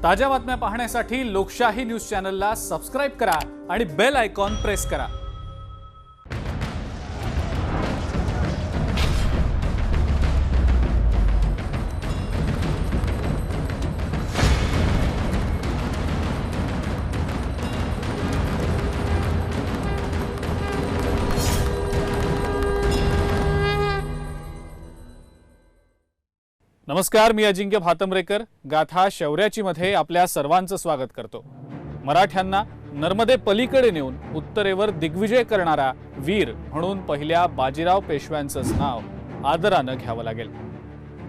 ताज्या बातम्या पाहण्यासाठी लोकशाही न्यूज चॅनलला सबस्क्राइब करा आणि बेल आयकॉन प्रेस करा। नमस्कार, मी अजिंक्य भातंब्रेकर गाथा शौर्याची मध्ये आपल्या सर्वांचं स्वागत करतो। मराठ्यांना नर्मदे पलीकडे नेऊन उत्तरेवर दिग्विजय करणारा वीर म्हणून पहिल्या बाजीराव पेशव्यांचं नाव आदराने घ्यावं लागेल।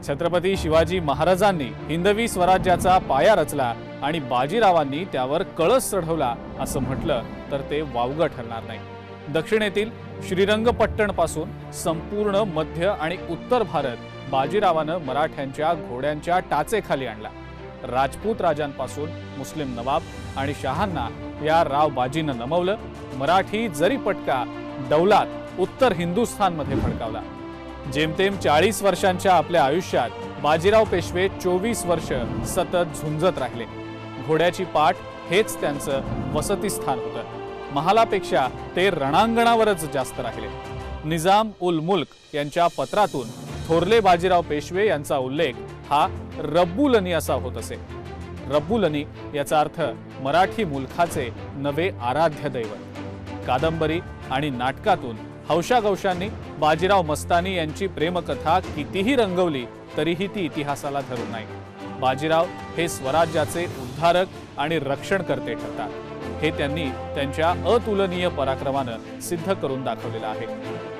छत्रपती शिवाजी महाराजांनी हिंदवी स्वराज्याचा पाया रचला आणि बाजीरावांनी त्यावर कळस चढवला असं म्हटलं तर ते वावगं ठरणार नाही। दक्षिणेतील श्रीरंगपट्टण पासून संपूर्ण मध्य आणि उत्तर भारत बाजीरावानं मराठ्यांच्या घोड्यांच्या टाचेखाली आणला। राजपूत राजांपासून मुस्लिम नवाब आणि शहांना या राव बाजीनं नमवलं। मराठी जरीपटका दौलात उत्तर हिंदुस्थानमध्ये फडकावला। जेमतेम 40 वर्षांच्या आपल्या आयुष्यात बाजीराव पेशवे 24 वर्ष सतत झुंजत राहिले। घोड्याची पाठ हेच त्यांचं वसतिस्थान होतं। महालापेक्षा ते रणांगणावरच जास्त राहिले। निजाम उल मुल्क यांच्या पत्रातून थोरले बाजीराव पेशवे यांचा उल्लेख हा रब्बुलनी असा होत असे। रब्बुलनी याचा अर्थ मराठी मुलखाचे नवे आराध्य दैवत। कादंबरी आणि नाटकातून हौशागौशांनी बाजीराव मस्तानी यांची प्रेमकथा कितीही रंगवली तरीही ती इतिहासाला धरून नाही। बाजीराव हे स्वराज्याचे उद्धारक आणि रक्षणकर्ते ठरतात। हे त्यांनी त्यांच्या अतुलनीय पराक्रमानं सिद्ध करून दाखवलेलं आहे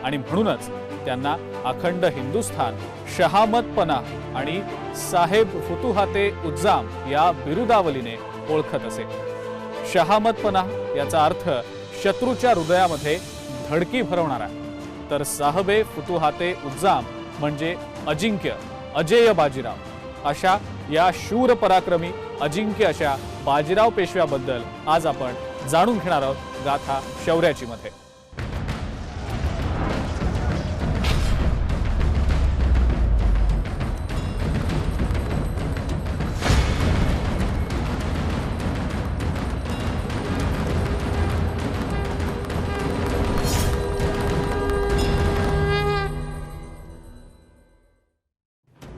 आणि म्हणूनच त्यांना अखंड हिंदुस्थान शहामतपना आणि साहेब फुतुहाते उज्जाम या बिरुदावलीने ओळखत असे। शहामतपना याचा अर्थ शत्रूच्या हृदयामध्ये धडकी भरवणारा, तर साहबे फुतुहाते उज्जाम म्हणजे अजिंक्य अजेय बाजीराव। अशा या शूर पराक्रमी अजिंक्य अशा बाजीराव पेशव्याबद्दल आज आपण जाणून घेणार आहोत गाथा शौर्याची मध्ये।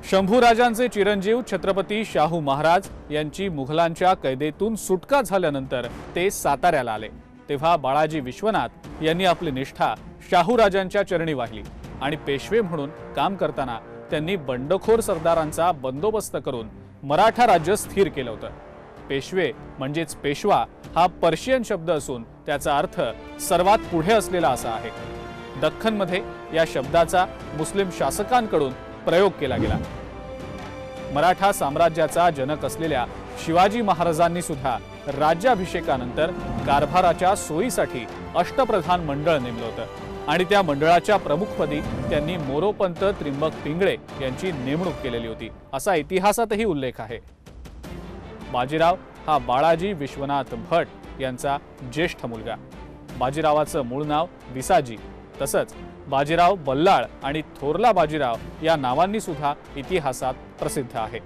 शंभूराजांचे चिरंजीव छत्रपती शाहू महाराज यांची मुघलांच्या कैदेतून सुटका झाल्यानंतर ते साताऱ्याला आले तेव्हा बाळाजी विश्वनाथ यांनी आपली निष्ठा शाहूराजांच्या चरणी वाहिली आणि पेशवे म्हणून काम करताना त्यांनी बंडखोर सरदारांचा बंदोबस्त करून मराठा राज्य स्थिर केलं होतं। पेशवे म्हणजेच पेशवा हा पर्शियन शब्द असून त्याचा अर्थ सर्वात पुढे असलेला असा आहे। दख्खनमध्ये या शब्दाचा मुस्लिम शासकांकडून प्रयोग केला गेला। मराठा साम्राज्याचा जनक असलेल्या शिवाजी महाराजांनी सुद्धा राज्याभिषेकानंतर कारभाराच्या सोयीसाठी अष्टप्रधान मंडळ नेमलं होतं आणि त्या मंडळाच्या प्रमुखपदी त्यांनी मोरोपंत त्रिंबक पिंगळे यांची नेमणूक केलेली होती असा इतिहासातही उल्लेख आहे। बाजीराव हा बाळाजी विश्वनाथ भट यांचा ज्येष्ठ मुलगा। बाजीरावाचं मूळ नाव विसाजी, तसंच बाजीराव बल्लाळ आणि थोरला बाजीराव या नावांनी सुद्धा इतिहासात प्रसिद्ध आहे।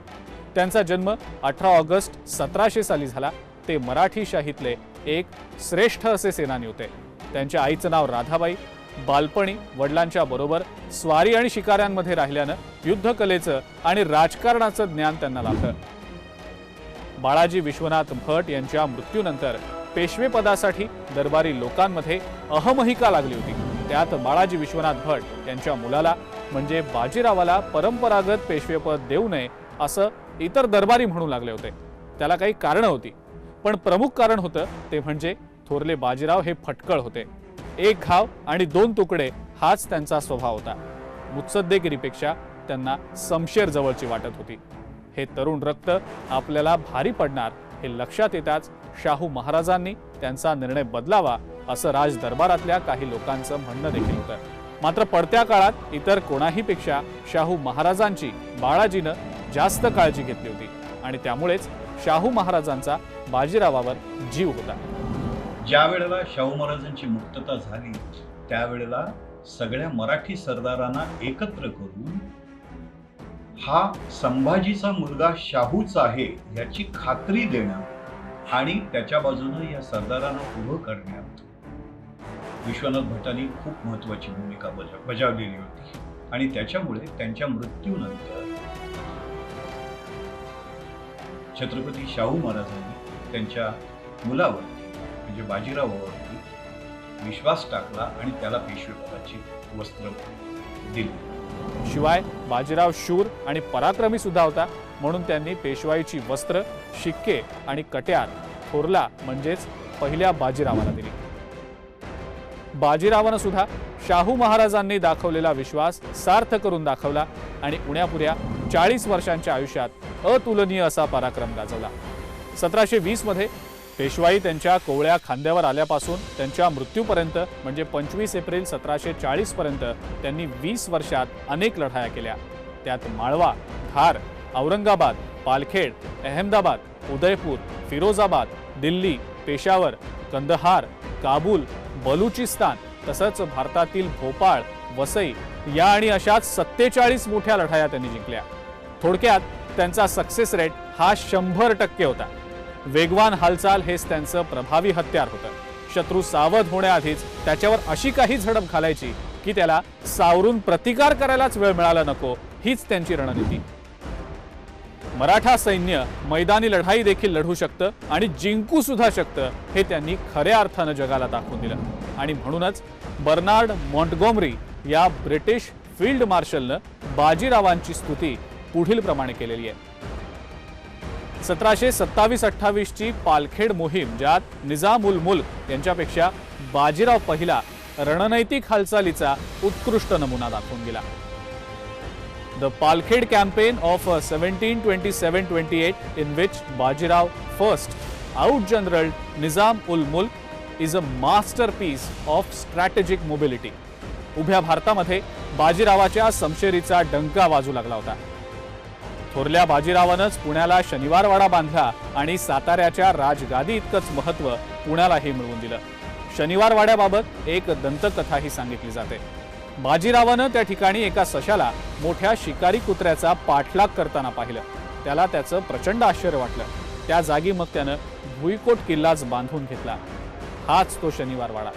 त्यांचा जन्म 18 ऑगस्ट 1700 साली झाला। ते मराठी शाहीतले एक श्रेष्ठ असे सेनानी होते। त्यांच्या आईचं नाव राधाबाई। बालपणी वडिलांच्या बरोबर स्वारी आणि शिकाऱ्यांमध्ये राहिल्यानं युद्धकलेचं आणि राजकारणाचं ज्ञान त्यांना लाभलं। बाळाजी विश्वनाथ भट यांच्या मृत्यूनंतर पेशवे पदासाठी दरबारी लोकांमध्ये अहमहिका लागली होती। त्यात बाळाजी विश्वनाथ भट यांच्या मुलाला म्हणजे बाजीरावाला परंपरागत पेशवेपद देऊ नये असं इतर दरबारी म्हणू लागले होते। त्याला काही कारण होती, पण प्रमुख कारण होतं ते म्हणजे थोरले बाजीराव हे फटकळ होते। एक घाव आणि 2 तुकडे हाच त्यांचा स्वभाव होता। मुत्सद्देगिरीपेक्षा त्यांना समशेर जवळची वाटत होती। हे तरुण रक्त आपल्याला भारी पडणार हे लक्षात येताच शाहू महाराजांनी त्यांचा निर्णय बदलावा असं राज दरबारातल्या काही लोकांचं म्हणणं देखील होतं। मात्र पडत्या काळात इतर कोणाही पेक्षा शाहू महाराजांची बाळाजीनं जास्त काळजी घेतली होती आणि त्यामुळेच शाहू महाराजांचा बाजीरावावर जीव होता। ज्या वेळेला शाहू महाराजांची मुक्तता झाली त्यावेळेला सगळ्या मराठी सरदारांना एकत्र करून हा संभाजीचा मुलगा शाहूच आहे याची खात्री देणं आणि त्याच्या बाजूने या सरदारांना उभं करण्यात विश्वनाथ भटांनी खूप महत्वाची भूमिका बजावलेली होती आणि त्याच्यामुळे त्यांच्या मृत्यूनंतर छत्रपती शाहू महाराजांनी त्यांच्या मुलावरती म्हणजे बाजीरावावरती विश्वास टाकला आणि त्याला पेशवेपदाची वस्त्र दिली। शिवाय बाजीराव शूर आणि पराक्रमी सुद्धा होता, म्हणून त्यांनी पेशवाईची वस्त्र, शिक्के आणि कट्यार थोरला म्हणजेच पहिल्या बाजीरावाला दिली। बाजीरावानं सुद्धा शाहू महाराजांनी दाखवलेला विश्वास सार्थ करून दाखवला आणि उण्यापुऱ्या 40 वर्षांच्या आयुष्यात अतुलनीय असा पराक्रम गाजवला। 1720 मध्ये पेशवाई त्यांच्या कोवळ्या खांद्यावर आल्यापासून त्यांच्या मृत्यूपर्यंत म्हणजे 25 एप्रिल 1740 पर्यंत त्यांनी 20 वर्षात अनेक लढाया केल्या। त्यात माळवा, धार, औरंगाबाद, पालखेड, अहमदाबाद, उदयपूर, फिरोजाबाद, दिल्ली, पेशावर, कंदहार, काबूल, बलुचिस्तान तसंच भारतातील भोपाळ, वसई या आणि अशाच 47 मोठ्या लढाया त्यांनी जिंकल्या। थोडक्यात त्यांचा सक्सेस रेट हा 100% होता। वेगवान हालचाल हेच त्यांचं प्रभावी हत्यार होतं। शत्रू सावध होण्याआधीच त्याच्यावर अशी काही झडप घालायची की त्याला सावरून प्रतिकार करायलाच वेळ मिळाला नको, हीच त्यांची रणनीती। मराठा सैन्य मैदानी लढाई देखील लढू शकतं आणि जिंकू सुद्धा शकतं हे त्यांनी खऱ्या अर्थानं जगाला दाखवून दिलं आणि म्हणूनच बर्नार्ड मॉन्टगोमरी या ब्रिटिश फील्ड मार्शलनं बाजीरावांची स्तुती पुढील प्रमाणे केलेली आहे। 1727-28 ची पालखेड मोहीम ज्यात निजाम उल मुल्क यांच्यापेक्षा बाजीराव पहिला रणनैतिक हालचालीचा उत्कृष्ट नमुना दाखवून गेला। The Palkhed campaign of 1727-28 in which Bajirao first outgeneraled Nizam ul Mulk is a masterpiece of strategic mobility. उभ्या भारतामध्ये बाजीरावाच्या समशेरीचा डंका वाजू लागला होता। थोरल्या बाजीरावानंच पुण्याला शनिवारवाडा बांधला आणि साताऱ्याच्या राजगादी इतकंच महत्त्व पुण्यालाही मिळवून दिलं। शनिवारवाड्याबाबत एक दंतकथाही सांगितली जाते। बाजीरावानं त्या ठिकाणी एका सशाला मोठ्या शिकारी कुत्र्याचा पाठलाग करताना पाहिलं। त्याला त्याचं प्रचंड आश्चर्य वाटलं। त्या जागी मग त्यानं भुईकोट किल्लाच बांधून घेतला। हाच तो शनिवारवाडा।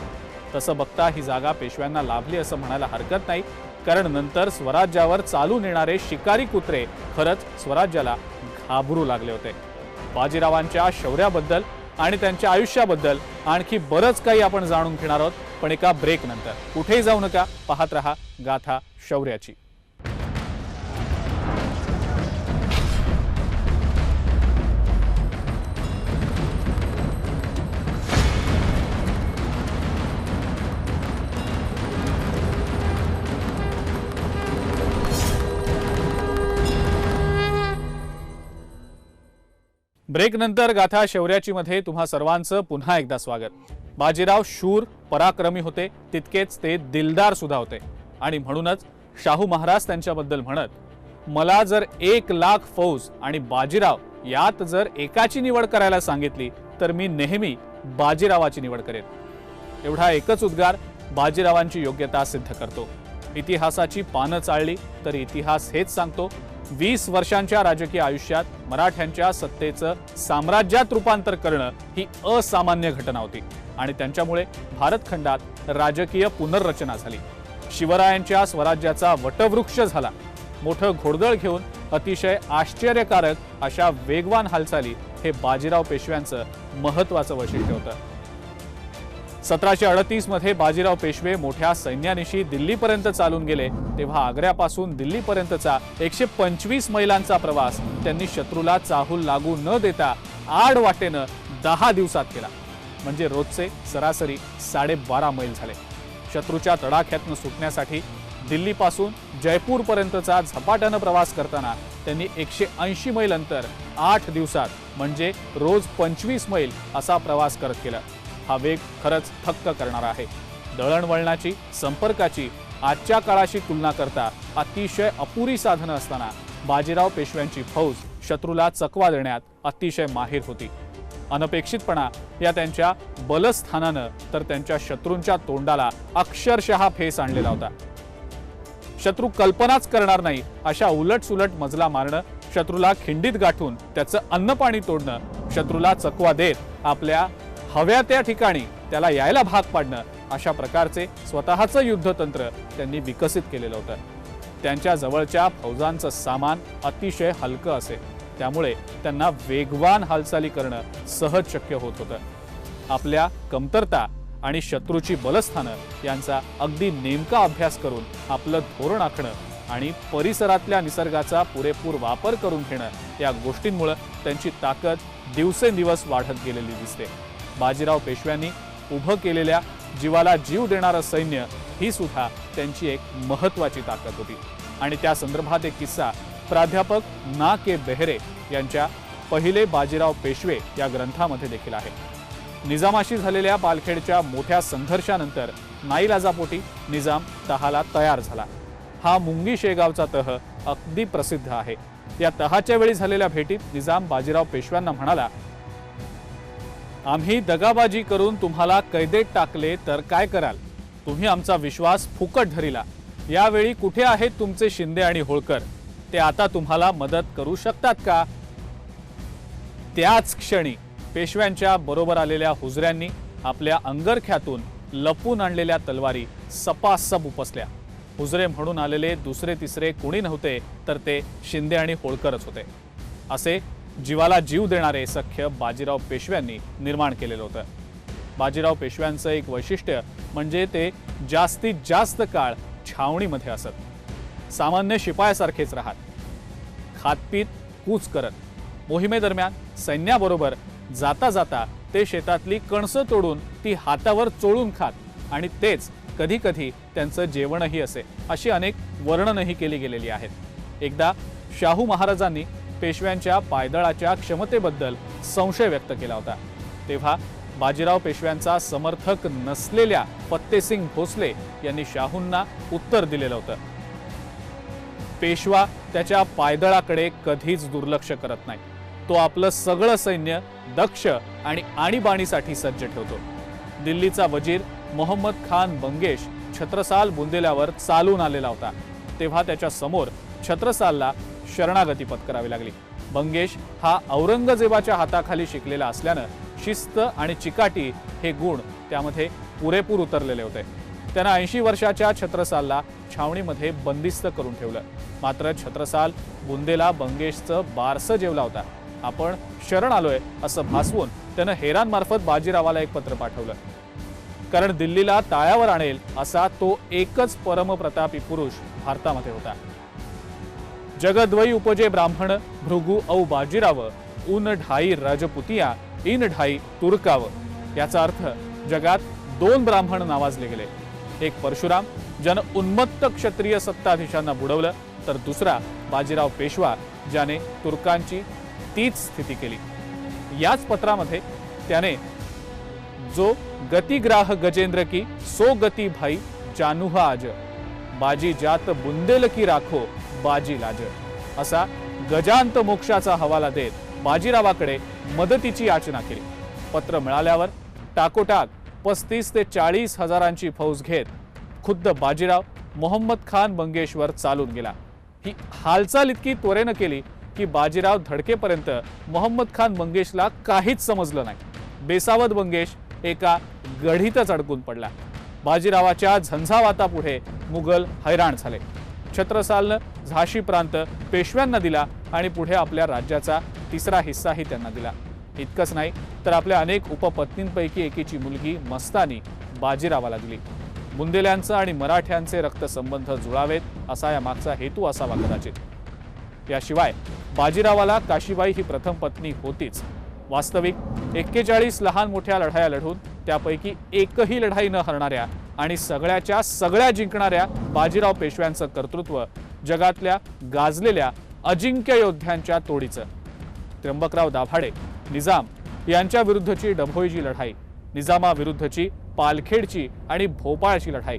तसं बघता ही जागा पेशव्यांना लाभली असं म्हणायला हरकत नाही, कारण नंतर स्वराज्यावर चालून येणारे शिकारी कुत्रे खरंच स्वराज्याला घाबरू लागले होते। बाजीरावांच्या शौर्याबद्दल आणि त्यांच्या आयुष्याबद्दल आणखी बरंच काही आपण जाणून घेणार आहोत, पण एका ब्रेक नंतर। कुठेही जाऊ नका, पाहत रहा गाथा शौर्याची। ब्रेक नंतर गाथा शौर्याची मध्ये तुम्हा सर्वांचं पुन्हा एकदा स्वागत। बाजीराव शूर पराक्रमी होते, तितकेच ते दिलदार सुद्धा होते आणि म्हणूनच शाहू महाराज त्यांच्याबद्दल म्हणत, मला जर 1 लाख फौज आणि बाजीराव यात जर एकाची निवड करायला सांगितली तर मी नेहमी बाजीरावाची निवड करेन। एवढा एकच उद्गार बाजीरावांची योग्यता सिद्ध करतो। इतिहासाची पानं चाळली तर इतिहास हेच सांगतो, 20 वर्षांच्या राजकीय आयुष्यात मराठ्यांच्या सत्तेचं साम्राज्यात रूपांतर करणं ही असामान्य घटना होती आणि त्यांच्यामुळे भारतखंडात राजकीय पुनर्रचना झाली। शिवरायांच्या स्वराज्याचा वटवृक्ष झाला। मोठं घोडदळ घेऊन अतिशय आश्चर्यकारक अशा वेगवान हालचाली हे बाजीराव पेशव्यांचं महत्त्वाचं वैशिष्ट्य होतं। 1738 मध्ये बाजीराव पेशवे मोठ्या सैन्यानिशी दिल्लीपर्यंत चालून गेले तेव्हा आग्र्यापासून दिल्लीपर्यंतचा 125 मैलांचा प्रवास त्यांनी शत्रूला चाहूल लागू न देता आड वाटेनं 10 दिवसात केला, म्हणजे रोजचे सरासरी 12.5 मैल झाले। शत्रूच्या तडाख्यातून सुटण्यासाठी दिल्लीपासून जयपूरपर्यंतचा झपाट्यानं प्रवास करताना त्यांनी 180 मैल अंतर 8 दिवसात म्हणजे रोज 25 मैल असा प्रवास करत केला। हा वेग खरंच थक्क करणारा आहे। दळणवळणाची, संपर्काची आजच्या काळाशी तुलना करता अतिशय अपुरी साधनं असताना बाजीराव पेशव्यांची फौज शत्रूला चकवा देण्यात अतिशय माहिर होती। अनपेक्षितपणा या त्यांच्या बलस्थानानं तर त्यांच्या शत्रूंच्या तोंडाला अक्षरशः फेस आणलेला होता। शत्रू कल्पनाच करणार नाही अशा उलटसुलट मजला मारणं, शत्रूला खिंडीत गाठून त्याचं अन्न पाणी तोडणं, शत्रूला चकवा देत आपल्या हव्या त्या ठिकाणी त्याला यायला भाग पाडणं, अशा प्रकारचे स्वतःचं युद्धतंत्र त्यांनी विकसित केलेलं होतं. त्यांच्या जवळच्या फौजांचं सामान अतिशय हलकं असे, त्यामुळे त्यांना वेगवान हालचाली करणं सहज शक्य होत होतं. आपल्या कमतरता आणि शत्रूची बलस्थानं यांचा अगदी नेमका अभ्यास करून आपलं धोरण आखणं आणि परिसरातल्या निसर्गाचा पुरेपूर वापर करून घेणं, या गोष्टींमुळे त्यांची ताकद दिवसेंदिवस वाढत गेलेली दिसते. बाजीराव पेशव्यांनी उभं केलेल्या जीवाला जीव देणारं सैन्य ही सुद्धा त्यांची एक महत्त्वाची ताकद होती. आणि त्या संदर्भात एक किस्सा प्राध्यापक ना के बेहरे यांच्या पहिले बाजीराव पेशवे या ग्रंथामध्ये देखील आहे. निजामाशी झालेल्या पालखेडच्या मोठ्या संघर्षानंतर नाईलाजापोटी निजाम तहाला तयार झाला. हा मुंगी शेगावचा तह अगदी प्रसिद्ध आहे. या तहाच्या वेळी झालेल्या भेटीत निजाम बाजीराव पेशव्यांना म्हणाला, आम्ही दगाबाजी करून तुम्हाला कैदेत टाकले तर काय कराल? तुम्ही आमचा विश्वास फुकट धरिला. यावेळी कुठे आहेत तुमचे शिंदे आणि होळकर? ते आता तुम्हाला मदत करू शकतात का? त्याच क्षणी पेशव्यांच्या बरोबर आलेल्या हुजऱ्यांनी आपल्या अंगरख्यातून लपून आणलेल्या तलवारी सपासप उपसल्या. हुजरे म्हणून आलेले दुसरे तिसरे कोणी नव्हते तर ते शिंदे आणि होळकरच होते. असे जीवाला जीव देणारे सख्य बाजीराव पेशव्यांनी निर्माण केलेलं होतं. बाजीराव पेशव्यांचं एक वैशिष्ट्य म्हणजे ते जास्तीत जास्त काळ छावणीमध्ये असत. सामान्य शिपायासारखेच राहत, खातपीत कूच करत. मोहिमेदरम्यान सैन्याबरोबर जाता जाता ते शेतातली कणसं तोडून ती हातावर चोळून खात आणि तेच कधी कधी त्यांचं जेवणही असे, अशी अनेक वर्णनही केली गेलेली आहेत. एकदा शाहू महाराजांनी पेशव्यांच्या पायदळाच्या क्षमतेबद्दल संशय व्यक्त केला होता. तेव्हा बाजीराव पेशव्यांचा समर्थक नसलेल्या फत्तेसिंग भोसले यांनी शाहूंना उत्तर दिलेलं होतं, पेशवा त्याच्या पायदळाकडे कधीच दुर्लक्ष करत नाही. तो आपलं सगळं सैन्य दक्ष आणि आणीबाणीसाठी सज्ज ठेवतो. दिल्लीचा वजीर मोहम्मद खान बंगेश छत्रसाल बुंदेल्यावर चालून आलेला होता. तेव्हा त्याच्या समोर छत्रसालला शरणागती पत्करावी लागली. बंगेश हा औरंगजेबाच्या हाताखाली शिकलेला असल्यानं शिस्त आणि चिकाटी हे गुण त्यामध्ये पुरेपूर उतरलेले होते. त्यानं 80 वर्षाच्या छत्रसालला छावणीमध्ये बंदिस्त करून ठेवलं. मात्र छत्रसाल बुंदेला बंगेशचं बारसं जेवला होता. आपण शरण आलोय असं भासवून त्यानं हेरांमार्फत बाजीरावाला एक पत्र पाठवलं, कारण दिल्लीला ताळ्यावर आणेल असा तो एकच परमप्रतापी पुरुष भारतामध्ये होता. जगद्वई उपजे ब्राह्मण भृगु औ बाजीराव उन ढाई राजपुतिया इन ढाई तुर्काव. याचा अर्थ जगात 2 ब्राह्मण नावाजले गेले. एक परशुराम ज्यानं उन्मत्त क्षत्रिय सत्ताधीशांना बुडवलं, तर दुसरा बाजीराव पेशवा ज्याने तुर्कांची तीच स्थिती केली. याच पत्रामध्ये त्याने जो गतिग्राह गजेंद्र की सो गती भाई जानुहा आज बाजी जात बुंदेल की राखो बाजी लाज असा गजांत मोक्षाचा हवाला देत बाजीरावाकडे मदतीची याचना केली. पत्र मिळाल्यावर टाकोटाक 35 ते 40 हजारांची फौज घेत खुद्द बाजीराव मोहम्मद खान बंगेशवर चालून गेला. ही हालचाल इतकी त्वरेनं केली की बाजीराव धडकेपर्यंत मोहम्मद खान बंगेशला काहीच समजलं नाही. बेसावध बंगेश एका गढीतच अडकून पडला. बाजीरावाच्या झंझावातापुढे मुघल हैराण झाले. छत्रसालनं झाशी प्रांत पेशव्यांना दिला आणि पुढे आपल्या राज्याचा 3रा हिस्साही त्यांना दिला. इतकंच नाही तर आपल्या अनेक उपपत्नींपैकी एकीची मुलगी मस्तानी बाजीरावाला दिली. बुंदेल्यांचा आणि मराठ्यांचे रक्तसंबंध जुळावेत असा या मागचा हेतू असावा कदाचित. याशिवाय बाजीरावाला काशीबाई ही प्रथम पत्नी होतीच. वास्तविक 41 लहान मोठ्या लढाया लढून त्यापैकी एकही लढाई न हरणाऱ्या आणि सगळ्याच्या सगळ्या जिंकणाऱ्या बाजीराव पेशव्यांचं कर्तृत्व जगातल्या गाजलेल्या अजिंक्य योद्ध्यांच्या तोडीचं. त्र्यंबकराव दाभाडे, निजाम यांच्या विरुद्धची डभोईची लढाई, निजामाविरुद्धची पालखेडची आणि भोपाळची लढाई,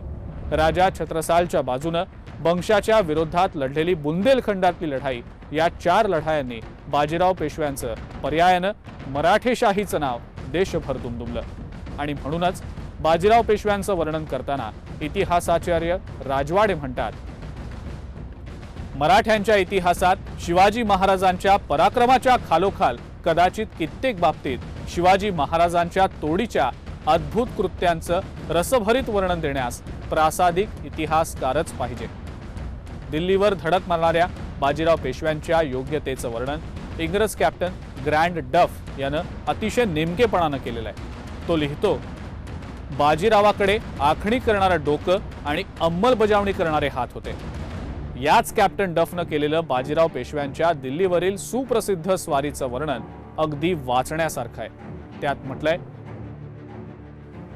राजा छत्रसालच्या बाजूनं बंशाच्या विरोधात लढलेली बुंदेलखंडातली लढाई, या 4 लढायांनी बाजीराव पेशव्यांचं पर्यायानं मराठेशाहीचं नाव देशभर दुमदुमलं. आणि म्हणूनच बाजीराव पेशव्यांचं वर्णन करताना इतिहासाचार्य राजवाडे म्हणतात, मराठ्यांच्या इतिहासात शिवाजी महाराजांच्या पराक्रमाच्या खालोखाल कदाचित कित्येक बाबतीत शिवाजी महाराजांच्या तोडीच्या अद्भुत कृत्यांचं रसभरीत वर्णन देण्यास प्रासादिक इतिहासकारच पाहिजे. दिल्लीवर धडक मारणाऱ्या बाजीराव पेशव्यांच्या योग्यतेचं वर्णन इंग्रज कॅप्टन ग्रँड डफ यानं अतिशय नेमकेपणानं केलेलं आहे. तो लिहितो, बाजीरावाकडे आखणी करणारं डोकं आणि अंमलबजावणी करणारे हात होते. याच कॅप्टन डफनं केलेलं बाजीराव पेशव्यांच्या दिल्लीवरील सुप्रसिद्ध स्वारीचं वर्णन अगदी वाचण्यासारखं आहे. त्यात म्हटलंय,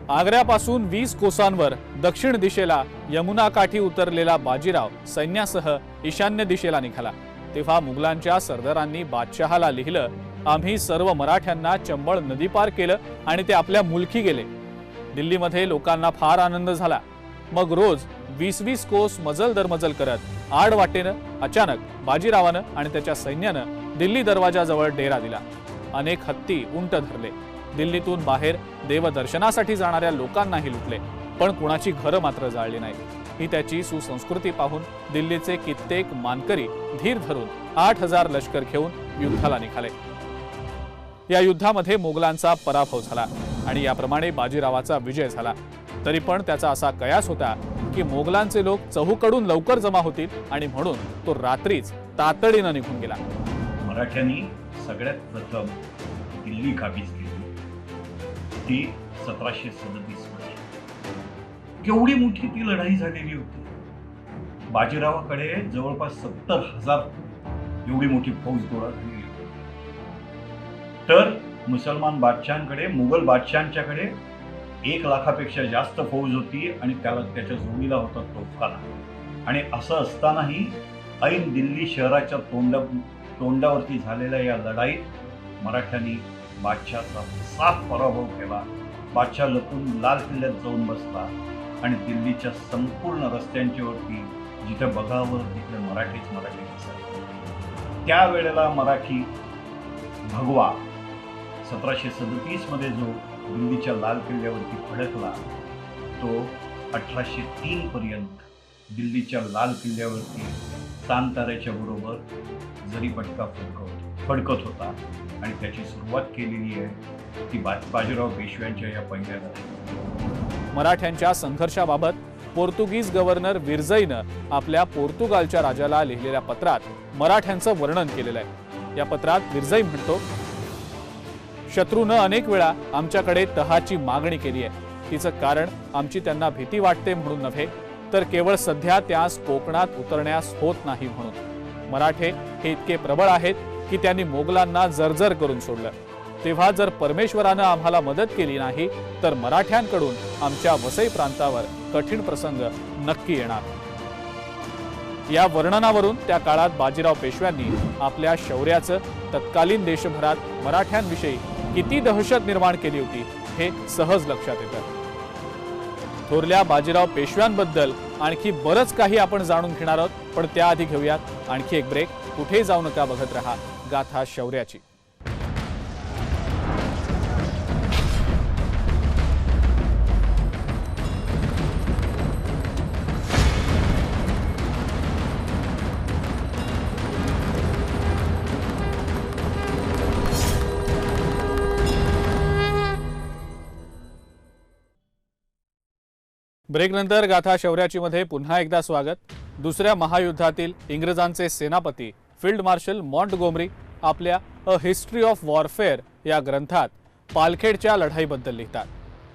आग्र्यापासून 20 कोसांवर दक्षिण दिशेला यमुना काठी उतरलेला बाजीराव सैन्यासह ईशान्य दिशेला निघाला. तेव्हा मुघलांच्या सरदारांनी बादशहाला लिहिलं, आम्ही सर्व मराठ्यांना चंबळ नदी पार केलं आणि ते आपल्या मुलकी गेले. दिल्लीमध्ये लोकांना फार आनंद झाला. मग रोज 20-20 कोस मजल दरमजल करत आडवाटेनं अचानक बाजीरावानं आणि त्याच्या सैन्यानं दिल्ली दरवाजाजवळ डेरा दिला. अनेक हत्ती उंट धरले. दिल्लीतून बाहेर देवदर्शनासाठी जाणाऱ्या लोकांनाही लुटले, पण कुणाची घरं मात्र जाळली नाही. ही त्याची सुसंस्कृती पाहून दिल्लीचे कित्येक मानकरी धीर धरून 8000 लष्कर घेऊन युद्धाला निघाले. या युद्धामध्ये मोगलांचा पराभव झाला आणि याप्रमाणे बाजीरावाचा विजय झाला. तरी पण त्याचा असा कयास होता की मोगलांचे लोक चहूकडून लवकर जमा होतील आणि म्हणून तो रात्रीच तातडीनं निघून गेला. मराठ्यांनी सगळ्यात प्रथम दिल्ली काबीज केली. ती 1737 मध्ये. केवढी मोठी ती लढाई झालेली होती. बाजीरावाकडे जवळपास 70,000 एवढी मोठी फौज गोळा झालेली होती. तर मुसलमान बादशाहांकडे, मुघल बादशाहांच्याकडे 1 लाखापेक्षा जास्त फौज होती आणि त्याच्या जोडीला होता तोफखाना. आणि असं असतानाही ऐन दिल्ली शहराच्या तोंडावरती झालेल्या या लढाईत मराठ्यांनी बादशाहचा साफ पराभव केला. बादशाह लपून लाल किल्ल्यात जाऊन बसला आणि दिल्लीच्या संपूर्ण रस्त्यांच्यावरती जिथे बघावं तिथे मराठीच दिसायचे. त्यावेळेला मराठी भगवा 1737 मध्ये जो दिल्लीच्या लाल किल्ल्यावरती फडकला, तो 1803 पर्यंत दिल्लीच्या लाल किल्ल्यावरती तानताऱ्याच्या बरोबर जरीपटका फडकत होता. आणि त्याची सुरुवात केलेली आहे ती बाजीराव पेशव्यांच्या या पहिल्या लढाईत. मराठ्यांच्या संघर्षाबाबत पोर्तुगीज गव्हर्नर विर्झईनं आपल्या पोर्तुगालच्या राजाला लिहिलेल्या पत्रात मराठ्यांचं वर्णन केलेलं आहे. या पत्रात विर्झई म्हणतो, शत्रूनं अनेक वेळा आमच्याकडे तहाची मागणी केली आहे. तिचं कारण आमची त्यांना भीती वाटते म्हणून नव्हे, तर केवळ सध्या त्यास कोकणात उतरण्यास होत नाही म्हणून. मराठे हे इतके प्रबळ आहेत की त्यांनी मोगलांना जर्जर करून सोडलं. तेव्हा जर परमेश्वरानं आम्हाला मदत केली नाही तर मराठ्यांकडून आमच्या वसई प्रांतावर कठीण प्रसंग नक्की येणार. या वर्णनावरून त्या काळात बाजीराव पेशव्यांनी आपल्या शौर्याचं तत्कालीन देशभरात मराठ्यांविषयी किती दहशत निर्माण केली होती हे सहज लक्षात येतं. थोरल्या बाजीराव पेशव्यांबद्दल आणखी बरंच काही आपण जाणून घेणार आहोत, पण त्याआधी घेऊयात आणखी एक ब्रेक. कुठे जाऊ नका, बघत रहा गाथा शौर्याची. ब्रेकनंतर गाथा शौर्याची मध्ये पुन्हा एकदा स्वागत. दुसऱ्या महायुद्धातील इंग्रजांचे सेनापती फील्ड मार्शल मॉन्टगोमरी आपल्या अ हिस्ट्री ऑफ वॉरफेअर या ग्रंथात पालखेडच्या लढाईबद्दल लिहितात.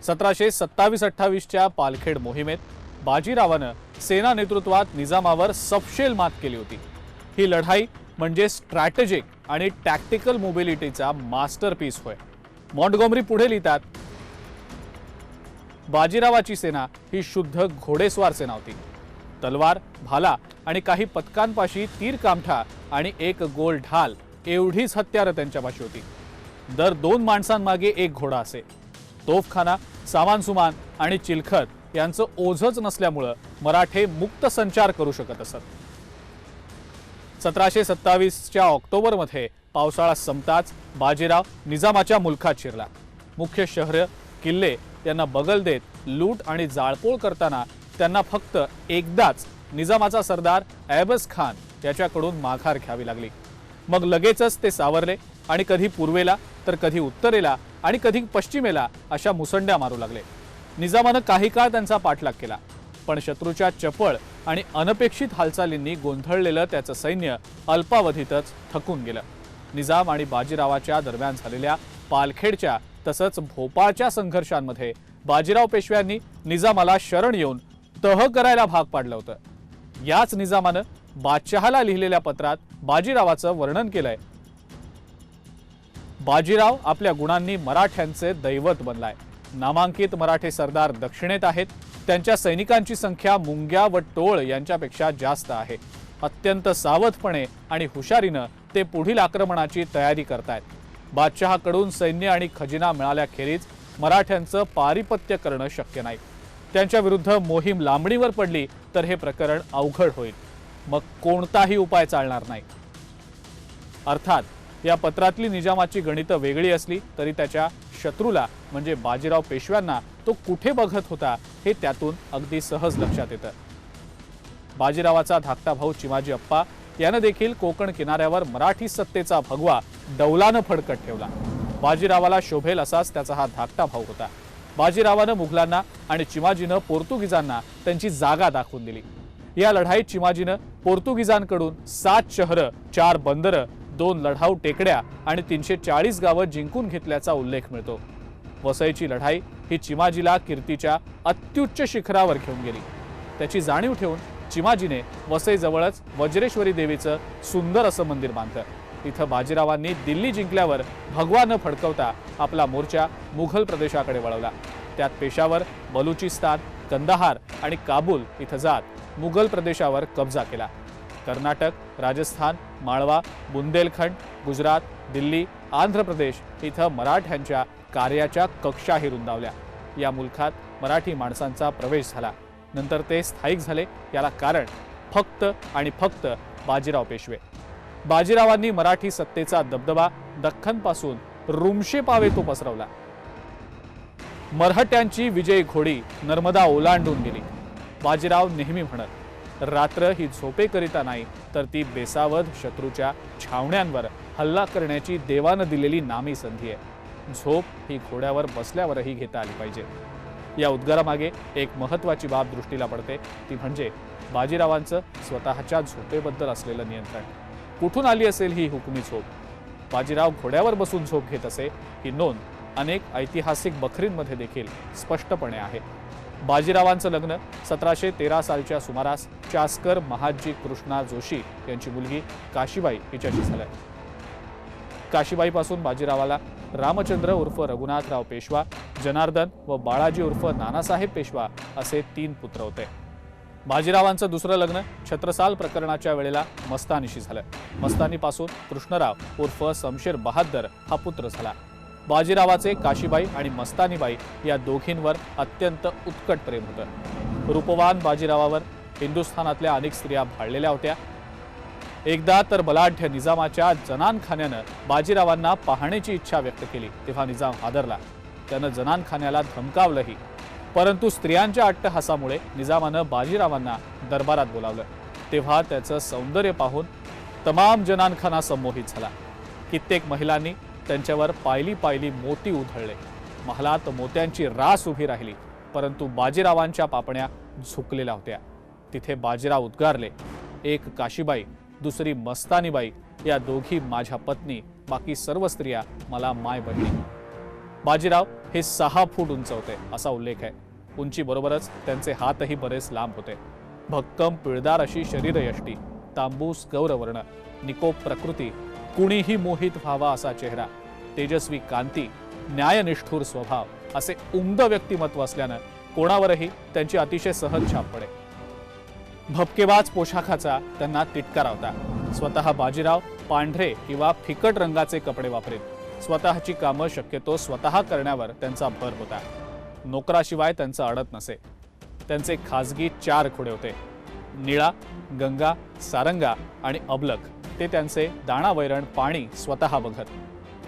1727-28च्या पालखेड मोहिमेत बाजीरावानं सेना नेतृत्वात निजामावर सपशेल मात केली होती. ही लढाई म्हणजे स्ट्रॅटेजिक आणि टॅक्टिकल मोबिलिटीचा मास्टरपीस होय. मॉन्टगोमरी पुढे लिहितात, बाजीरावाची सेना ही शुद्ध घोडेस्वार सेना होती. तलवार, भाला आणि काही पथकांपाशी तीर कामठा आणि एक गोल ढाल एवढीच हत्यारं त्यांच्यापाशी होती. दर 2 माणसांमागे एक घोडा असे. तोफखाना, सामानसुमान आणि चिलखत यांचं ओझच नसल्यामुळं मराठे मुक्त संचार करू शकत असत. 1727च्या ऑक्टोबरमध्ये पावसाळा संपताच बाजीराव निजामाच्या मुलखात शिरला. मुख्य शहर, किल्ले यांना बगल देत लूट आणि जाळपोळ करताना त्यांना फक्त एकदाच निजामाचा सरदार ऐबज खान याच्याकडून माघार घ्यावी लागली। मग लगेचच ते सावरले आणि कधी पूर्वेला तर कधी उत्तरेला आणि कधी पश्चिमेला अशा मुसंड्या मारू लागले। निजामानं काही काळ त्यांचा पाठलाग केला, पण शत्रूच्या चपळ आणि अनपेक्षित हालचालींनी गोंधळलेलं त्याचं सैन्य अल्पावधीतच थकून गेलं। निजाम आणि बाजीरावाच्या दरम्यान झालेल्या पालखेडच्या तसंच भोपाळच्या संघर्षांमध्ये बाजीराव पेशव्यांनी निजामाला शरण येऊन तह करायला भाग पाडलं होतं। याच निजामानं बादशहाला लिहिलेल्या पत्रात बाजीरावाचं वर्णन केलंय। बाजीराव आपल्या गुणांनी मराठ्यांचे दैवत बनलाय। नामांकित मराठे सरदार दक्षिणेत आहेत, त्यांच्या सैनिकांची संख्या मुंग्या व टोळ यांच्यापेक्षा जास्त आहे। अत्यंत सावधपणे आणि हुशारीनं ते पुढील आक्रमणाची तयारी करतायत। बादशहाकडून सैन्य आणि खजिना मिळाल्याखेरीज मराठ्यांचं पारिपत्य करणं शक्य नाही। त्यांच्या विरुद्ध मोहीम लांबणीवर पडली तर हे प्रकरण अवघड होईल, मग कोणताही उपाय चालणार नाही। अर्थात या पत्रातली निजामाची गणितं वेगळी असली तरी त्याच्या शत्रूला म्हणजे बाजीराव पेशव्यांना तो कुठे बघत होता हे त्यातून अगदी सहज लक्षात येतं। बाजीरावाचा धाकटा भाऊ चिमाजी अप्पा यानं देखील कोकण किनाऱ्यावर मराठी सत्तेचा भगवा डौलानं फडकत ठेवला। बाजीरावाला शोभेल असाच त्याचा हा धाकटा भाऊ होता। बाजीरावानं मुघलांना आणि चिमाजीनं पोर्तुगीजांना त्यांची जागा दाखवून दिली। या लढाईत चिमाजीनं पोर्तुगीजांकडून 7 शहरं, 4 बंदरं, 2 लढाऊ टेकड्या आणि 340 गावं जिंकून घेतल्याचा उल्लेख मिळतो। वसईची लढाई ही चिमाजीला कीर्तीच्या अत्युच्च शिखरावर घेऊन गेली। त्याची जाणीव ठेवून चिमाजीने वसईजवळच वज्रेश्वरी देवीचं सुंदर असं मंदिर बांधलं। इथं बाजीरावांनी दिल्ली जिंकल्यावर भगवा न फडकवता आपला मोर्चा मुघल प्रदेशाकडे वळवला। त्यात पेशावर, बलुचिस्तान, कंदाहार आणि काबूल इथं जात मुघल प्रदेशावर कब्जा केला। कर्नाटक, राजस्थान, माळवा, बुंदेलखंड, गुजरात, दिल्ली, आंध्र प्रदेश इथं मराठ्यांच्या कार्याच्या कक्षाही रुंदावल्या। या मुलखात मराठी माणसांचा प्रवेश झाला, नंतर ते स्थायिक झाले। याला कारण फक्त आणि फक्त बाजीराव पेशवे। बाजीरावांनी मराठी सत्तेचा दबदबा दख्खनपासून रुमशेपावे तो पसरवला। मराठ्यांची विजयी घोडी नर्मदा ओलांडून गेली। बाजीराव नेहमी म्हणत, रात्र ही झोपेकरिता नाही तर ती बेसावध शत्रूच्या छावण्यांवर हल्ला करण्याची देवानं दिलेली नामी संधी आहे। झोप ही घोड्यावर बसल्यावरही घेता आली पाहिजे। या उद्गारामागे एक महत्त्वाची बाब दृष्टीला पडते, ती म्हणजे बाजीरावांचं स्वतःच्या झोपेबद्दल असलेलं नियंत्रण। कुठून आली असेल ही हुकमी झोप? बाजीराव घोड्यावर बसून झोप घेत असे ही नोंद अनेक ऐतिहासिक बखरींमध्ये देखील स्पष्टपणे आहे। बाजीरावांचं लग्न 1713 सालच्या सुमारास चासकर महादजी कृष्णा जोशी यांची मुलगी काशीबाई हिच्याशी झालं। काशीबाईपासून बाजीरावाला रामचंद्र उर्फ रघुनाथराव पेशवा, जनार्दन व बाळाजी उर्फ नानासाहेब पेशवा असे 3 पुत्र होते। बाजीरावांचं दुसरं लग्न छत्रसाल प्रकरणाच्या वेळेला मस्तानीशी झालं। मस्तानीपासून कृष्णराव उर्फ शमशेर बहादर हा पुत्र झाला। बाजीरावाचे काशीबाई आणि मस्तानीबाई या दोघींवर अत्यंत उत्कट प्रेम होतं। रूपवान बाजीरावावर हिंदुस्थानातल्या अनेक स्त्रिया भाळलेल्या होत्या। एकदा तर बलाढ्य निजामाच्या जनानखान्यानं बाजीरावांना पाहण्याची इच्छा व्यक्त केली, तेव्हा निजाम हादरला। त्यानं जनानखान्याला धमकावलंही, परंतु स्त्रियांच्या अट्टहासामुळे निजामानं बाजीरावांना दरबारात बोलावलं। तेव्हा त्याचं सौंदर्य पाहून तमाम जनानखाना संमोहित झाला। कित्येक महिलांनी त्यांच्यावर पायली पायली मोती उधळले। महालात मोत्यांची रास उभी राहिली, परंतु बाजीरावांच्या पापण्या झुकलेल्या होत्या। तिथे बाजीराव उद्गारले, एक काशीबाई, दुसरी मस्तानीबाई, या दोघी माझ्या पत्नी, बाकी सर्व स्त्रिया मला माय बहिणी। बाजीराव हे 6 फूट उंच होते असा उल्लेख आहे। उंचीबरोबरच त्यांचे हातही बरेच लांब होते। भक्कम पिळदार अशी शरीरयष्टी, तांबूस गौरवर्ण, निकोप प्रकृती, कुणीही मोहित व्हावा असा चेहरा, तेजस्वी कांती, न्यायनिष्ठूर स्वभाव असे उमद व्यक्तिमत्व असल्यानं कोणावरही त्यांची अतिशय सहज छाप पडे। भपकेबाज पोशाखाचा त्यांना तिटकारा होता। स्वतः बाजीराव पांढरे किंवा फिकट रंगाचे कपडे वापरीत। स्वतःची कामं शक्यतो स्वतः करण्यावर त्यांचा भर होता। नोकराशिवाय त्यांचं अडत नसे। त्यांचे खाजगी 4 घोडे होते, निळा, गंगा, सारंगा आणि अबलक। ते त्यांचे दाणा वैरण पाणी स्वतः बघत।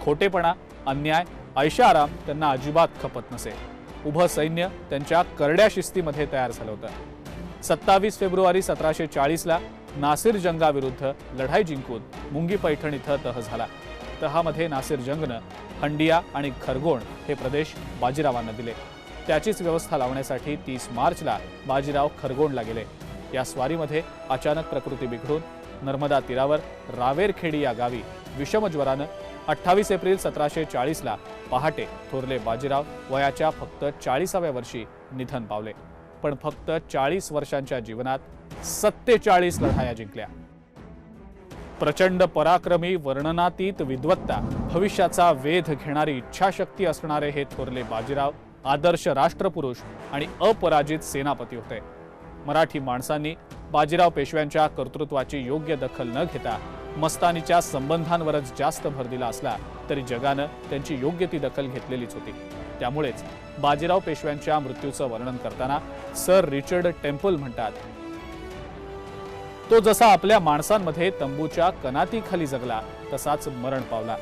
खोटेपणा, अन्याय, ऐशाराम त्यांना अजिबात खपत नसे। उभं सैन्य त्यांच्या करड्या शिस्तीमध्ये तयार झालं होतं। 27 फेब्रुवारी 1740ला नासिर जंगाविरुद्ध लढाई जिंकून मुंगी पैठण इथं तह झाला। तहामध्ये नासिर जंगनं हंडिया आणि खरगोण हे प्रदेश बाजीरावांना दिले। त्याचीच व्यवस्था लावण्यासाठी 30 मार्चला बाजीराव खरगोणला गेले। या स्वारीमध्ये अचानक प्रकृती बिघडून नर्मदा तीरावर रावेरखेडी या गावी विषमज्वरानं 28 एप्रिल 1740ला पहाटे थोरले बाजीराव वयाच्या फक्त 40व्या वर्षी निधन पावले। पण फक्त 40 वर्षांच्या जीवनात 47 लढाया जिंकल्या। प्रचंड पराक्रमी, वर्णनातीत विद्वत्ता, भविष्याचा वेध घेणारी इच्छाशक्ती असणारे हे थोरले बाजीराव आदर्श राष्ट्रपुरुष आणि अपराजित सेनापती होते। मराठी माणसांनी बाजीराव पेशव्यांच्या कर्तृत्वाची योग्य दखल न घेता मस्तानीच्या संबंधांवरच जास्त भर दिला असला तरी जगानं त्यांची योग्य ती दखल घेतलेलीच होती। त्यामुळेच बाजीराव पेशव्यांच्या मृत्यूचं वर्णन करताना सर रिचर्ड टेम्पल म्हणतात, तो जसा आपल्या माणसांमध्ये तंबूच्या कनातीखाली जगला तसाच मरण पावला।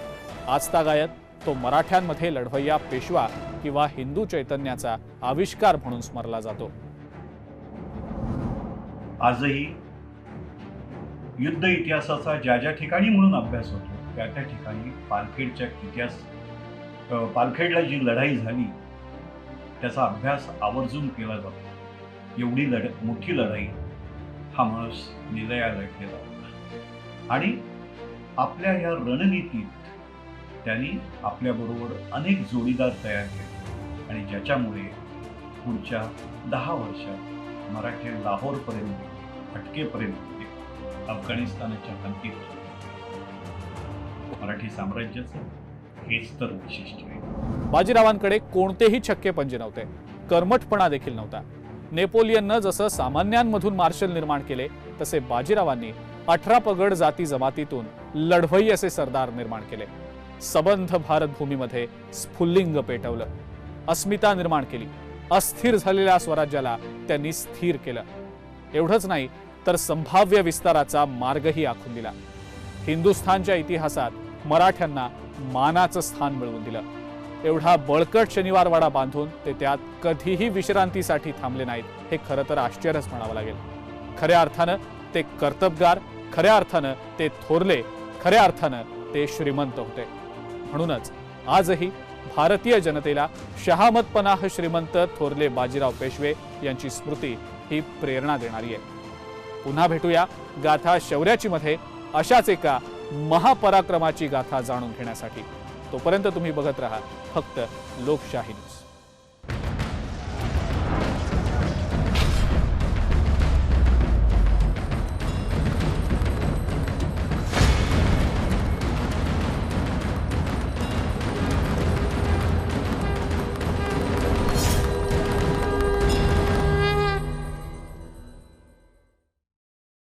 आजतागायत तो मराठ्यांमध्ये लढवय्या पेशवा किंवा हिंदू चैतन्याचा आविष्कार म्हणून स्मरला जातो। आजही युद्ध इतिहासाचा ज्या ज्या ठिकाणी म्हणून अभ्यास होतो त्या त्या ठिकाणी पालखेडला जी लढाई झाली त्याचा अभ्यास आवर्जून केला जातो। एवढी मोठी लढाई हा माणूस निलया लढलेला होता आणि आपल्या या रणनीतीत त्यांनी आपल्याबरोबर अनेक जोडीदार तयार केले आणि ज्याच्यामुळे पुढच्या 10 वर्षात मराठी लाहोरपर्यंत अटकेपर्यंत अफगाणिस्तानाच्या हद्दीत मराठी साम्राज्याचं हेच तर वैशिष्ट्य आहे। बाजीरावांकडे कोणतेही छक्के पंजे नव्हते, कर्मठपणा देखील नव्हता। नेपोलियननं जसं सामान्यांमधून मार्शल निर्माण केले तसे बाजीरावांनी 18 पगड जाती जमातीतून लढवई असे सरदार निर्माण केले। सबंध भारतभूमीमध्ये स्फुल्लिंग पेटवलं, अस्मिता निर्माण केली, अस्थिर झालेल्या स्वराज्याला त्यांनी स्थिर केलं। एवढंच नाही तर संभाव्य विस्ताराचा मार्गही आखून दिला। हिंदुस्थानच्या इतिहासात मराठ्यांना मानाचं स्थान मिळवून दिलं। एवढा बळकट शनिवारवाडा बांधून ते त्यात कधीही विश्रांतीसाठी थांबले नाहीत हे खरं तर आश्चर्यच म्हणावं लागेल। खऱ्या अर्थानं ते कर्तबगार, खऱ्या अर्थानं ते थोरले, खऱ्या अर्थानं ते श्रीमंत होते। म्हणूनच आजही भारतीय जनतेला शहामतपनाह श्रीमंत थोरले बाजीराव पेशवे यांची स्मृती ही प्रेरणा देणारी आहे। पुन्हा भेटूया गाथा शौर्याची मध्ये अशाच एका महापराक्रमाची गाथा जाणून घेण्यासाठी। तोपर्यंत तुम्ही बघत राहा फक्त लोकशाही न्यूज।